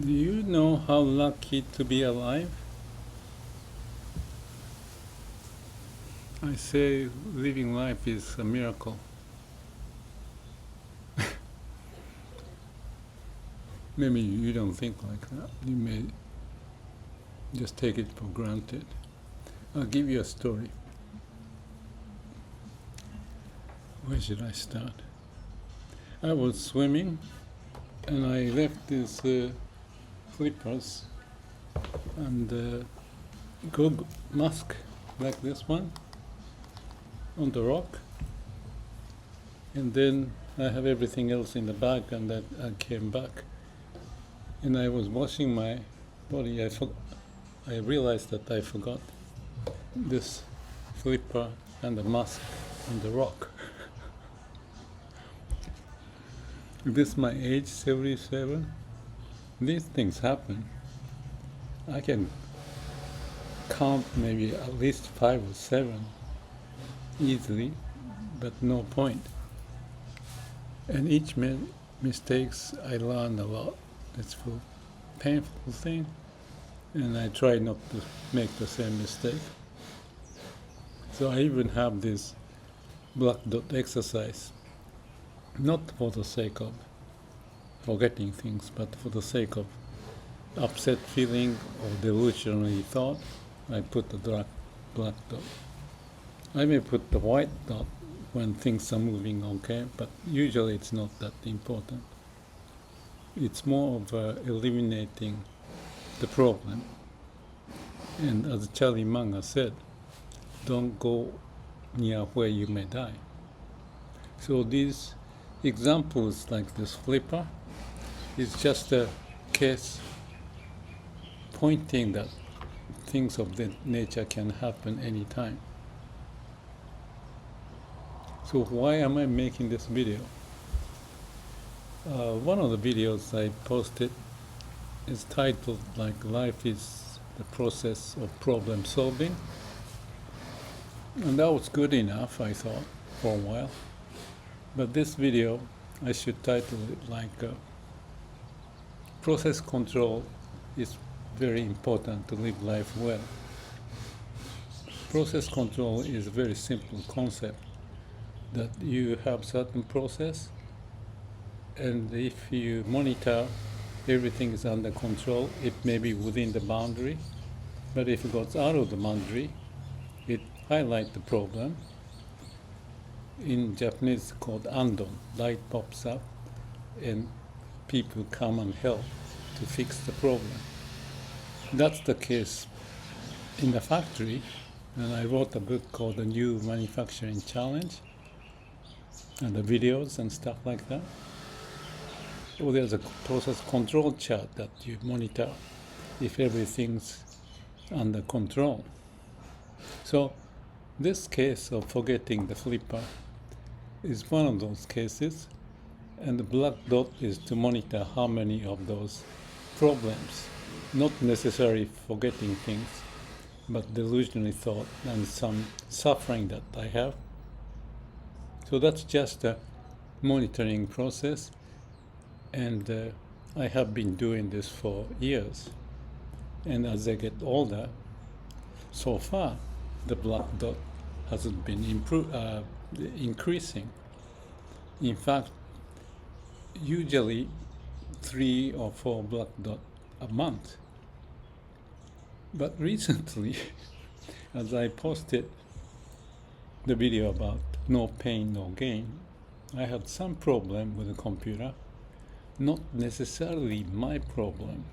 Do you know how lucky to be alive? I say living life is a miracle. Maybe you don't think like that. You may just take it for granted. I'll give you a story. Where should I start? I was swimming and I left these flippers and good mask like this one on the rock, and then I have everything else in the bag, and then I came back and I was washing my body. I realized that I forgot this flipper and the mask on the rock. This my age, 77. These things happen. I can count maybe at least 5 or 7 easily, but no point. And each mistakes I learn a lot. It's a painful thing, and I try not to make the same mistake. So I even have this black dot exercise, not for the sake of forgetting things, but for the sake of upset feeling or delusionary thought. I put the black dot. I may put the white dot when things are moving okay, but usually it's not that important. It's more of eliminating the problem. And as Charlie Munger said, don't go near where you may die. So these examples like this flipper is just a case pointing that things of that nature can happen anytime. So why am I making this video? One of the videos I posted is titled like life is the process of problem solving, and that was good enough, I thought, for a while. But this video I should title it like process control is very important to live life well. Process control is a very simple concept that you have certain process, and if you monitor everything is under control, it may be within the boundary, but if it goes out of the boundary, it highlights the problem. In Japanese it's called andon. Light pops up and people come and help to fix the problem. That's the case in the factory, and I wrote a book called The New Manufacturing Challenge, and the videos and stuff like that. So there's a process control chart that you monitor if everything's under control. So this case of forgetting the flipper is one of those cases, and the black dot is to monitor how many of those problems, not necessarily forgetting things, but delusionary thought and some suffering that I have. So that's just a monitoring process, and I have been doing this for years. And as I get older, so far the black dot hasn't been increasing. In fact, usually 3 or 4 black dots a month. But recently, as I posted the video about no pain, no gain, I had some problem with the computer. Not necessarily my problem,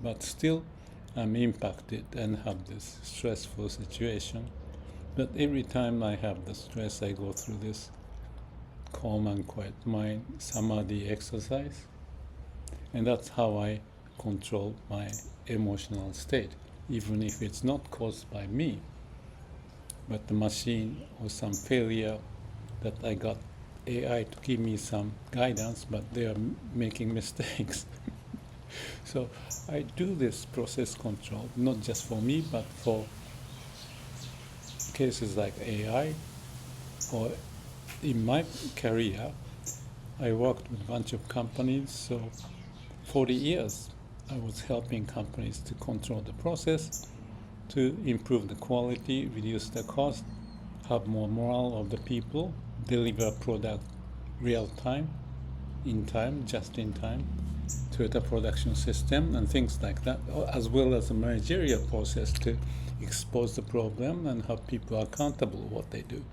but still I'm impacted and have this stressful situation. But every time I have the stress, I go through this calm and quiet mind samadhi exercise, and that's how I control my emotional state, even if it's not caused by me, but the machine or some failure that I got AI to give me some guidance, but they are making mistakes. So I do this process control, not just for me, but for cases like AI, or in my career, I worked with a bunch of companies, so 40 years I was helping companies to control the process, to improve the quality, reduce the cost, have more morale of the people, deliver product real time, in time, just in time, to the production system and things like that, as well as a managerial process to expose the problem and have people accountable for what they do.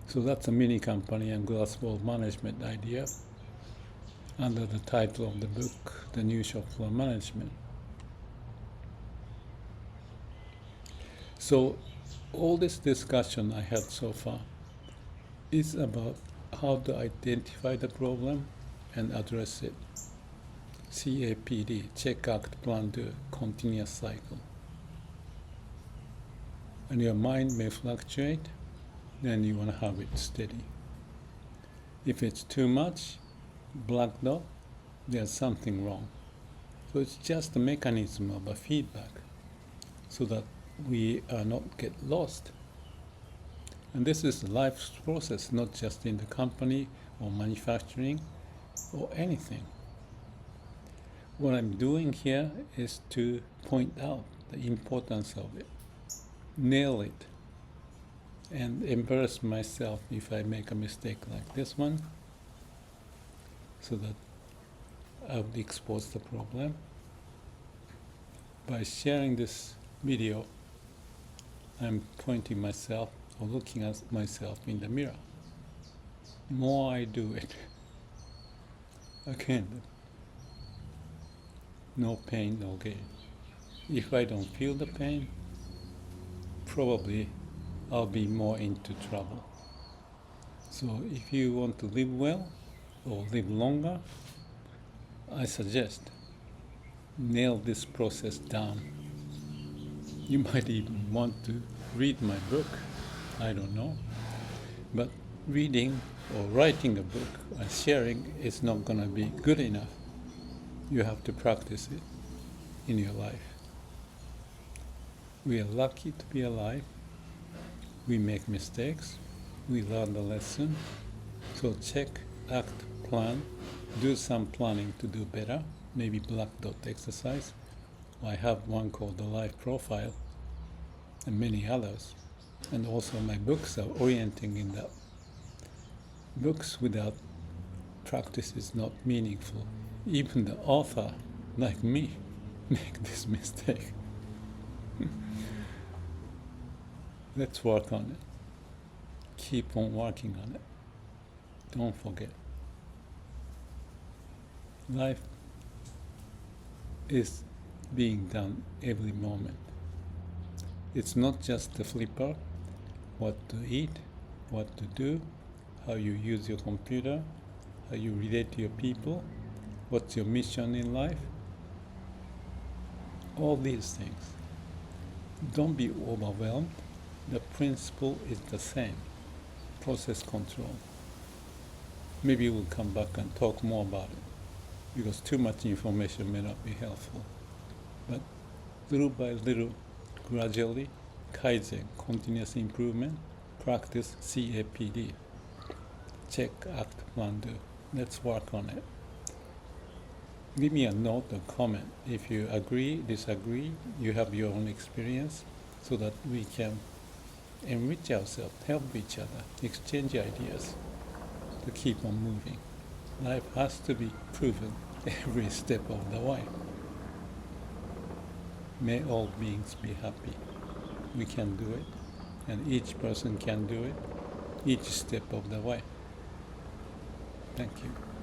So that's a mini company and glass ball management idea under the title of the book, The New Shop Floor Management. So all this discussion I had so far is about how to identify the problem and address it. CAPD, check, act, plan, do, continuous cycle. And your mind may fluctuate, then you want to have it steady. If it's too much, black dot, there's something wrong. So it's just a mechanism of a feedback so that we are not get lost. And this is a life process, not just in the company or manufacturing or anything. What I'm doing here is to point out the importance of it, nail it, and embarrass myself if I make a mistake like this one, so that I would expose the problem. By sharing this video, I'm pointing myself or looking at myself in the mirror. The more I do it, again, no pain, no gain. If I don't feel the pain, probably I'll be more into trouble. So if you want to live well or live longer, I suggest nail this process down. You might even want to read my book, I don't know. But reading or writing a book and sharing is not going to be good enough. You have to practice it in your life. We are lucky to be alive. We make mistakes. We learn the lesson. So check, act, plan, do some planning to do better. Maybe black dot exercise. I have one called the Life Profile and many others. And also my books are orienting in that. Books without practice is not meaningful. Even the author, like me, make this mistake. Let's work on it. Keep on working on it. Don't forget. Life is being done every moment. It's not just the flipper, what to eat, what to do, how you use your computer, how you relate to your people, what's your mission in life? All these things. Don't be overwhelmed. The principle is the same. Process control. Maybe we'll come back and talk more about it, because too much information may not be helpful. But little by little, gradually, kaizen, continuous improvement, practice CAPD. Check, act, plan, do. Let's work on it. Give me a note or comment if you agree, disagree, you have your own experience, so that we can enrich ourselves, help each other, exchange ideas to keep on moving. Life has to be proven every step of the way. May all beings be happy. We can do it, and each person can do it, each step of the way. Thank you.